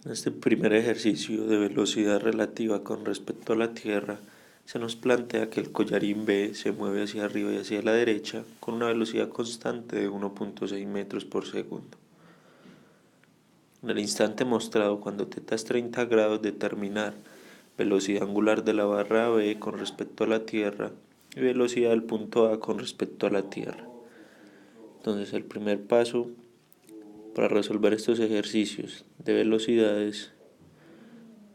En este primer ejercicio de velocidad relativa con respecto a la Tierra, se nos plantea que el collarín B se mueve hacia arriba y hacia la derecha con una velocidad constante de 1.6 metros por segundo. En el instante mostrado, cuando θ es 30 grados, determinar velocidad angular de la barra B con respecto a la Tierra y velocidad del punto A con respecto a la Tierra. Entonces, el primer paso para resolver estos ejercicios de velocidades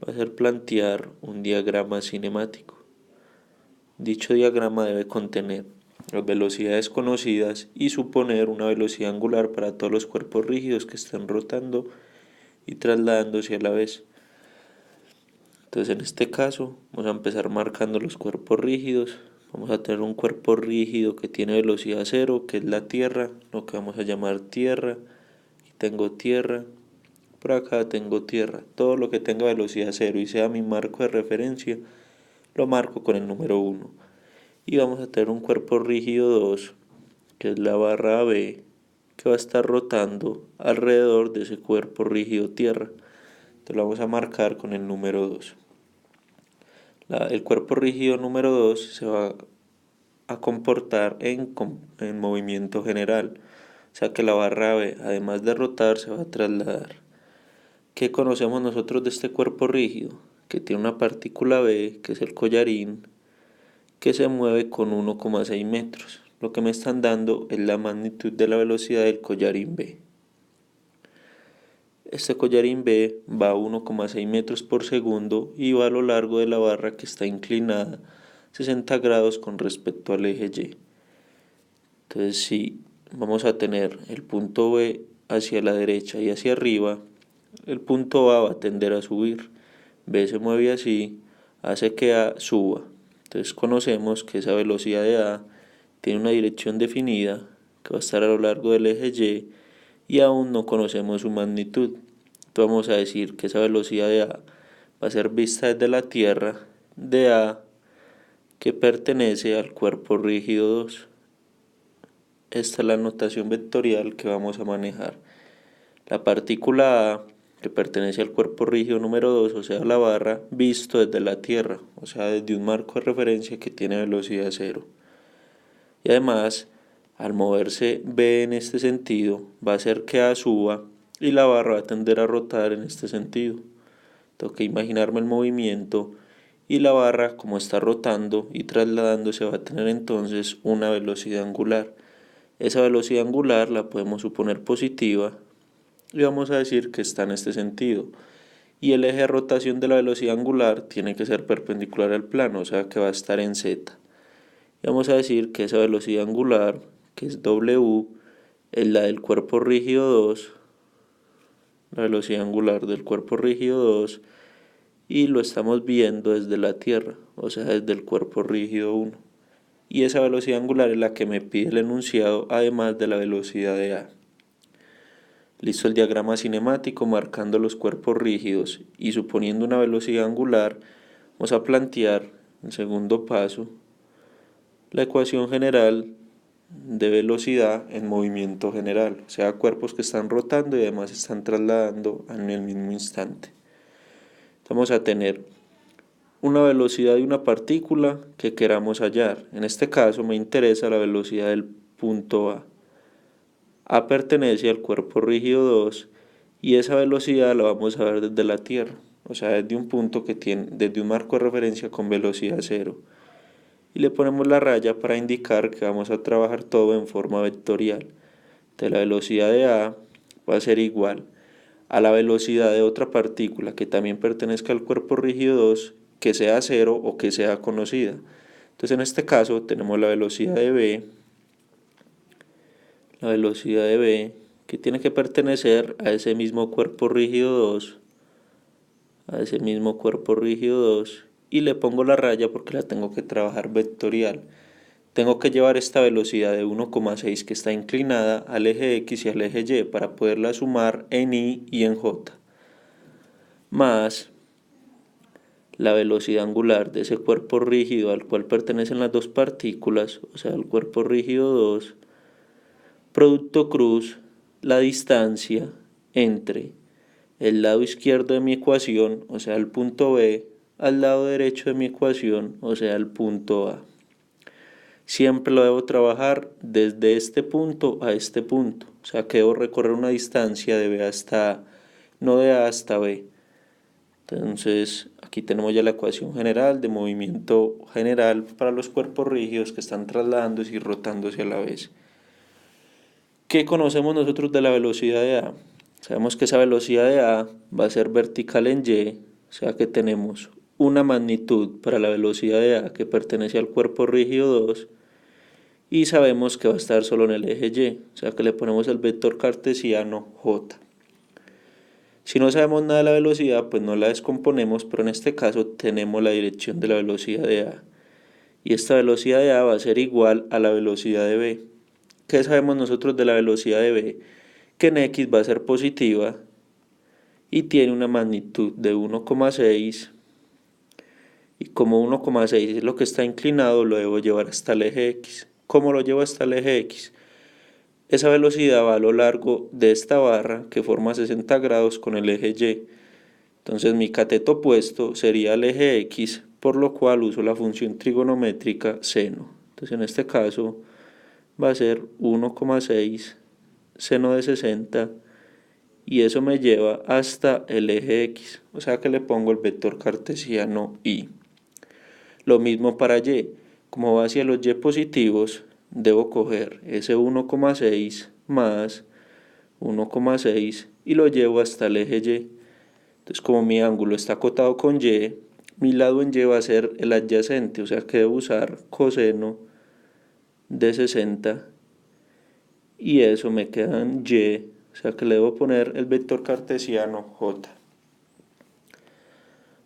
va a ser plantear un diagrama cinemático. Dicho diagrama debe contener las velocidades conocidas y suponer una velocidad angular para todos los cuerpos rígidos que están rotando y trasladándose a la vez. Entonces, en este caso, vamos a empezar marcando los cuerpos rígidos. Vamos a tener un cuerpo rígido que tiene velocidad cero, que es la Tierra, lo que vamos a llamar Tierra. Aquí tengo Tierra, por acá tengo Tierra. Todo lo que tenga velocidad cero y sea mi marco de referencia, lo marco con el número 1. Y vamos a tener un cuerpo rígido 2, que es la barra B, que va a estar rotando alrededor de ese cuerpo rígido Tierra. Entonces lo vamos a marcar con el número 2. El cuerpo rígido número 2 se va a comportar en movimiento general. O sea que la barra B, además de rotar, se va a trasladar. ¿Qué conocemos nosotros de este cuerpo rígido? Que tiene una partícula B, que es el collarín, que se mueve con 1,6 metros. Lo que me están dando es la magnitud de la velocidad del collarín B. Este collarín B va a 1,6 metros por segundo y va a lo largo de la barra que está inclinada 60 grados con respecto al eje Y. Entonces, si vamos a tener el punto B hacia la derecha y hacia arriba, el punto A va a tender a subir. B se mueve así, hace que A suba. Entonces conocemos que esa velocidad de A tiene una dirección definida que va a estar a lo largo del eje Y aún no conocemos su magnitud. Entonces vamos a decir que esa velocidad de A va a ser vista desde la Tierra de A, que pertenece al cuerpo rígido 2. Esta es la notación vectorial que vamos a manejar. La partícula A, que pertenece al cuerpo rígido número 2, o sea la barra, visto desde la Tierra, o sea desde un marco de referencia que tiene velocidad cero. Y además, al moverse B en este sentido, va a hacer que A suba y la barra va a tender a rotar en este sentido. Tengo que imaginarme el movimiento y la barra, como está rotando y trasladándose, va a tener entonces una velocidad angular. Esa velocidad angular la podemos suponer positiva y vamos a decir que está en este sentido. Y el eje de rotación de la velocidad angular tiene que ser perpendicular al plano, o sea que va a estar en Z. Y vamos a decir que esa velocidad angular, que es W, es la del cuerpo rígido 2, la velocidad angular del cuerpo rígido 2, y lo estamos viendo desde la Tierra, o sea desde el cuerpo rígido 1. Y esa velocidad angular es la que me pide el enunciado, además de la velocidad de A. Listo el diagrama cinemático marcando los cuerpos rígidos y suponiendo una velocidad angular, vamos a plantear, el segundo paso, la ecuación general de velocidad en movimiento general, o sea, cuerpos que están rotando y además están trasladando en el mismo instante. Vamos a tener una velocidad de una partícula que queramos hallar. En este caso me interesa la velocidad del punto A. A pertenece al cuerpo rígido 2 y esa velocidad la vamos a ver desde la Tierra, o sea, desde un punto que tiene, desde un marco de referencia con velocidad cero. Y le ponemos la raya para indicar que vamos a trabajar todo en forma vectorial. Entonces la velocidad de A va a ser igual a la velocidad de otra partícula que también pertenezca al cuerpo rígido 2, que sea cero o que sea conocida. Entonces en este caso tenemos la velocidad de B, que tiene que pertenecer a ese mismo cuerpo rígido 2, y le pongo la raya porque la tengo que trabajar vectorial. Tengo que llevar esta velocidad de 1,6 que está inclinada al eje X y al eje Y para poderla sumar en Y y en J, más la velocidad angular de ese cuerpo rígido al cual pertenecen las dos partículas, o sea, el cuerpo rígido 2, producto cruz la distancia entre el lado izquierdo de mi ecuación, o sea, el punto B, al lado derecho de mi ecuación, o sea, el punto A. Siempre lo debo trabajar desde este punto a este punto, o sea, que debo recorrer una distancia de B hasta A, no de A hasta B. Entonces, aquí tenemos ya la ecuación general de movimiento general para los cuerpos rígidos que están trasladándose y rotándose a la vez. ¿Qué conocemos nosotros de la velocidad de A? Sabemos que esa velocidad de A va a ser vertical en Y, o sea que tenemos una magnitud para la velocidad de A que pertenece al cuerpo rígido 2 y sabemos que va a estar solo en el eje Y, o sea que le ponemos el vector cartesiano J. Si no sabemos nada de la velocidad, pues no la descomponemos, pero en este caso tenemos la dirección de la velocidad de A. Y esta velocidad de A va a ser igual a la velocidad de B. ¿Qué sabemos nosotros de la velocidad de B? Que en X va a ser positiva y tiene una magnitud de 1,6. Y como 1,6 es lo que está inclinado, lo debo llevar hasta el eje X. ¿Cómo lo llevo hasta el eje X? Esa velocidad va a lo largo de esta barra que forma 60 grados con el eje Y. Entonces mi cateto opuesto sería el eje X, por lo cual uso la función trigonométrica seno. Entonces en este caso va a ser 1,6 seno de 60 y eso me lleva hasta el eje X, o sea que le pongo el vector cartesiano Y. Lo mismo para Y, como va hacia los Y positivos, debo coger ese 1,6 más 1,6 y lo llevo hasta el eje Y. Entonces, como mi ángulo está acotado con Y, mi lado en Y va a ser el adyacente, o sea que debo usar coseno de 60 y eso me queda en Y, o sea que le debo poner el vector cartesiano J.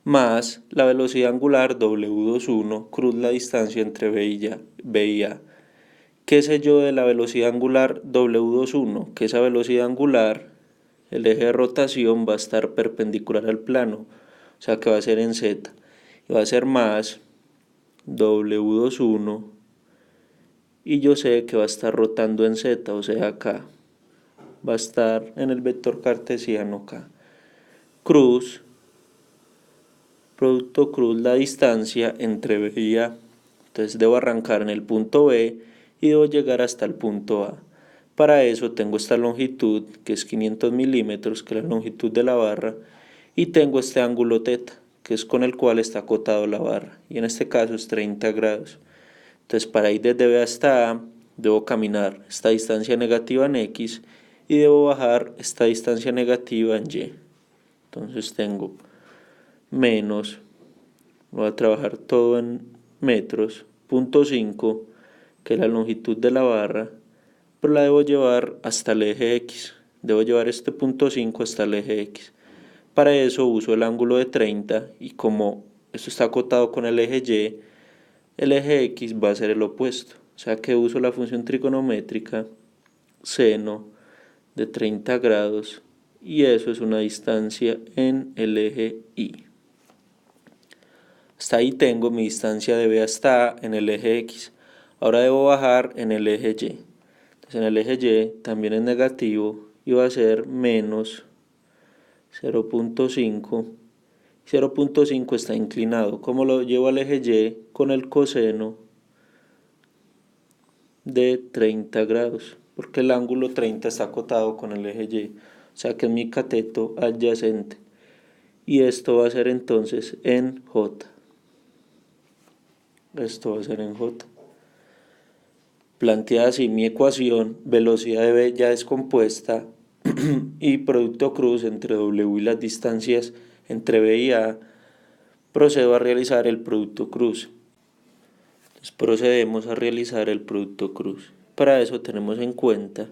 Más la velocidad angular W21 cruz la distancia entre B y A. ¿Qué sé yo de la velocidad angular W21? Que esa velocidad angular, el eje de rotación va a estar perpendicular al plano, o sea que va a ser en Z. Y va a ser más W21 y yo sé que va a estar rotando en Z, o sea acá. Va a estar en el vector cartesiano acá. Cruz, producto cruz la distancia entre B y A. Entonces debo arrancar en el punto B y debo llegar hasta el punto A. Para eso tengo esta longitud que es 500 milímetros, que es la longitud de la barra, y tengo este ángulo teta, que es con el cual está acotado la barra, y en este caso es 30 grados. Entonces para ir desde B hasta A, debo caminar esta distancia negativa en X y debo bajar esta distancia negativa en Y. Entonces tengo menos, voy a trabajar todo en metros, punto 5, que es la longitud de la barra, pero la debo llevar hasta el eje X. Debo llevar este punto 5 hasta el eje X. Para eso uso el ángulo de 30 y como esto está acotado con el eje Y, el eje X va a ser el opuesto. O sea que uso la función trigonométrica seno de 30 grados y eso es una distancia en el eje Y. Hasta ahí tengo mi distancia de B hasta A en el eje X. Ahora debo bajar en el eje Y. Entonces en el eje Y también es negativo y va a ser menos 0,5. 0,5 está inclinado. ¿Cómo lo llevo al eje Y? Con el coseno de 30 grados, porque el ángulo 30 está acotado con el eje Y, o sea que es mi cateto adyacente. Y esto va a ser entonces en J. Esto va a ser en J. Planteada así mi ecuación, velocidad de B ya descompuesta y producto cruz entre W y las distancias entre B y A, procedo a realizar el producto cruz. Entonces procedemos a realizar el producto cruz. Para eso tenemos en cuenta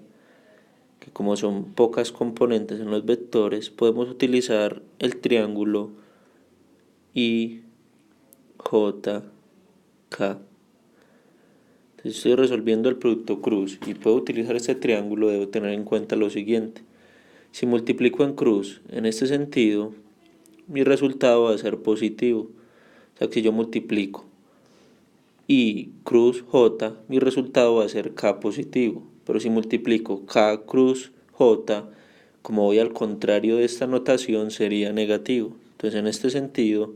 que como son pocas componentes en los vectores, podemos utilizar el triángulo IJK. Entonces estoy resolviendo el producto cruz y puedo utilizar este triángulo, debo tener en cuenta lo siguiente. Si multiplico en cruz, en este sentido, mi resultado va a ser positivo. O sea que si yo multiplico y cruz J, mi resultado va a ser K positivo. Pero si multiplico K cruz J como voy al contrario de esta notación, sería negativo. Entonces en este sentido,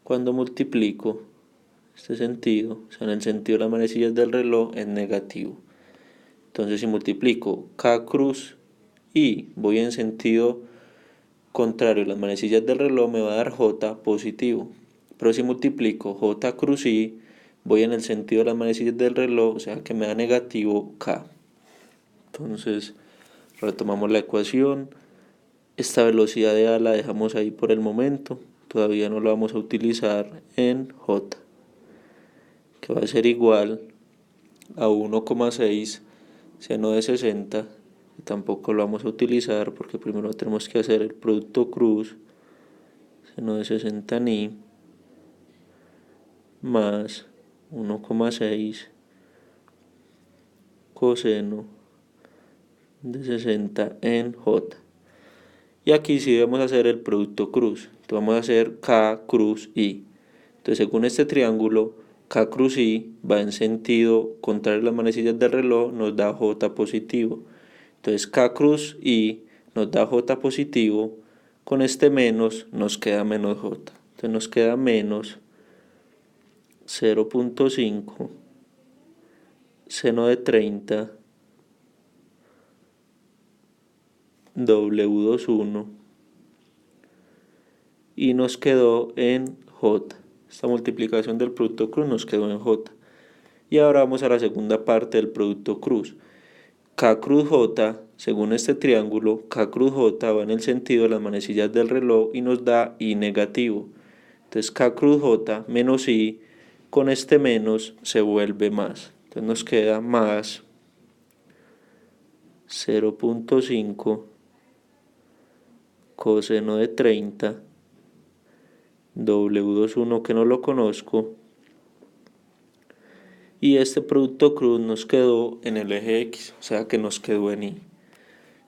cuando multiplico este sentido, o sea, en el sentido de las manecillas del reloj, es negativo. Entonces si multiplico K cruz I, voy en sentido contrario a las manecillas del reloj, me va a dar J positivo. Pero si multiplico J cruz I, voy en el sentido de las manecillas del reloj, o sea que me da negativo K. Entonces retomamos la ecuación. Esta velocidad de A la dejamos ahí por el momento. Todavía no la vamos a utilizar en J, que va a ser igual a 1,6 seno de 60. Que tampoco lo vamos a utilizar porque primero tenemos que hacer el producto cruz. Seno de 60 ni más 1,6 coseno de 60 en J. Y aquí sí debemos hacer el producto cruz. Entonces vamos a hacer K cruz I. Entonces según este triángulo, K cruz I va en sentido contrario a las manecillas del reloj, nos da J positivo. Entonces K cruz I nos da J positivo. Con este menos nos queda menos J. Entonces nos queda menos 0,5 seno de 30 W21 y nos quedó en J. Esta multiplicación del producto cruz nos quedó en J. Y ahora vamos a la segunda parte del producto cruz. K cruz J, según este triángulo, K cruz J va en el sentido de las manecillas del reloj y nos da I negativo. Entonces K cruz J menos I, con este menos se vuelve más. Entonces nos queda más 0,5 coseno de 30 W21 que no lo conozco, y este producto cruz nos quedó en el eje X, o sea que nos quedó en Y.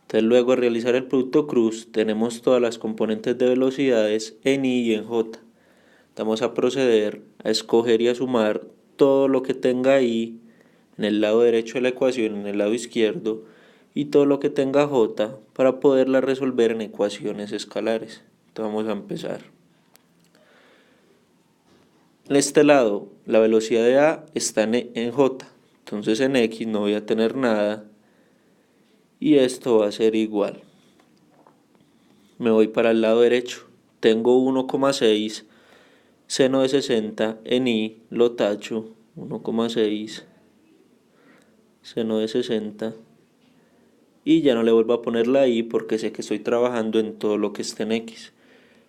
Entonces luego de realizar el producto cruz tenemos todas las componentes de velocidades en Y y en J. Vamos a proceder a escoger y a sumar todo lo que tenga Y en el lado derecho de la ecuación, en el lado izquierdo, y todo lo que tenga J para poderla resolver en ecuaciones escalares. Entonces vamos a empezar. En este lado, la velocidad de A está en J, entonces en X no voy a tener nada y esto va a ser igual. Me voy para el lado derecho, tengo 1,6 seno de 60 en Y, lo tacho, 1,6 seno de 60 y ya no le vuelvo a poner la Y porque sé que estoy trabajando en todo lo que esté en X.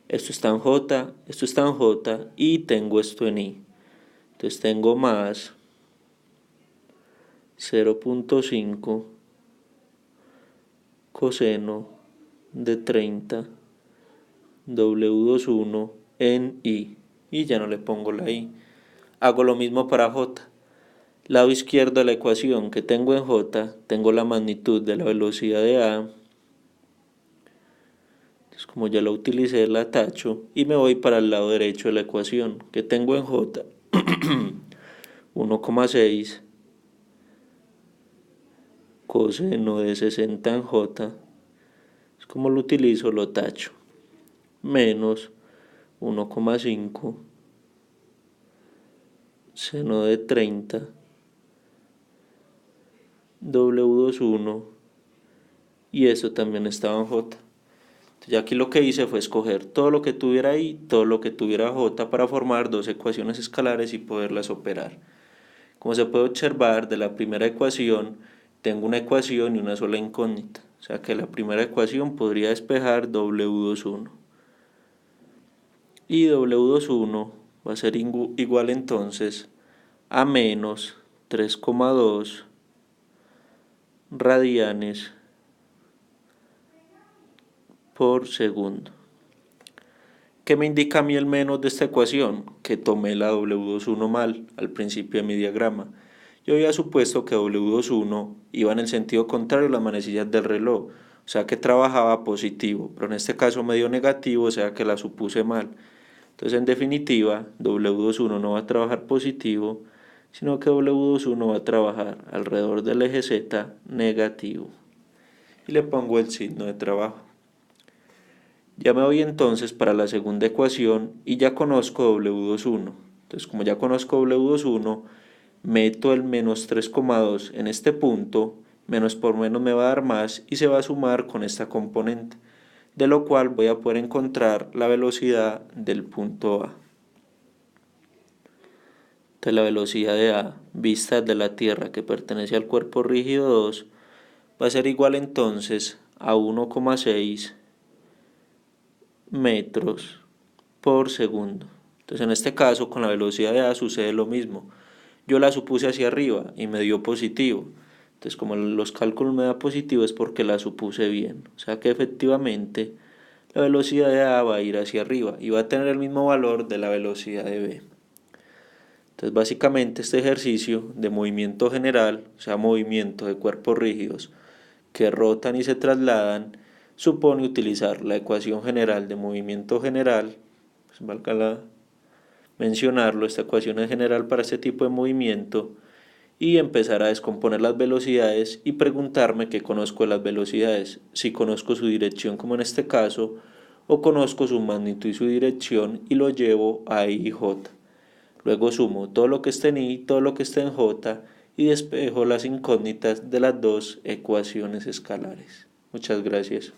Esto está en J, esto está en J y tengo esto en Y. Entonces tengo más 0,5 coseno de 30 W21 en Y. Y ya no le pongo la Y. Hago lo mismo para J. Lado izquierdo de la ecuación que tengo en J, tengo la magnitud de la velocidad de A. Entonces como ya lo utilicé, la tacho y me voy para el lado derecho de la ecuación que tengo en J. 1,6 coseno de 60 en J. Es como lo utilizo, lo tacho. Menos 1,5 seno de 30 W21 y eso también estaba en J. Entonces ya aquí lo que hice fue escoger todo lo que tuviera I, todo lo que tuviera J para formar dos ecuaciones escalares y poderlas operar. Como se puede observar, de la primera ecuación tengo una ecuación y una sola incógnita. O sea que la primera ecuación podría despejar W21. Y W21 va a ser igual entonces a menos 3,2 radianes por segundo. ¿Qué me indica a mí el menos de esta ecuación? Que tomé la W21 mal al principio de mi diagrama. Yo había supuesto que W21 iba en el sentido contrario a las manecillas del reloj, o sea que trabajaba positivo, pero en este caso me dio negativo, o sea que la supuse mal. Entonces en definitiva W21 no va a trabajar positivo, sino que W21 va a trabajar alrededor del eje Z negativo. y le pongo el signo de trabajo. Ya me voy entonces para la segunda ecuación y ya conozco W21. Entonces, como ya conozco W21, meto el menos 3,2 en este punto, menos por menos me va a dar más y se va a sumar con esta componente, de lo cual voy a poder encontrar la velocidad del punto A. Entonces, la velocidad de A vista desde la Tierra que pertenece al cuerpo rígido 2 va a ser igual entonces a 1,6 metros por segundo. Entonces, en este caso, con la velocidad de A sucede lo mismo. Yo la supuse hacia arriba y me dio positivo. Entonces, como los cálculos me da positivo es porque la supuse bien. O sea que efectivamente la velocidad de A va a ir hacia arriba y va a tener el mismo valor de la velocidad de B. Entonces, básicamente este ejercicio de movimiento general, o sea, movimiento de cuerpos rígidos que rotan y se trasladan, supone utilizar la ecuación general de movimiento general, pues valga mencionarlo, esta ecuación es general para este tipo de movimiento, y empezar a descomponer las velocidades y preguntarme qué conozco de las velocidades, si conozco su dirección como en este caso, o conozco su magnitud y su dirección y lo llevo a I y J. Luego sumo todo lo que esté en I, todo lo que esté en J y despejo las incógnitas de las dos ecuaciones escalares. Muchas gracias.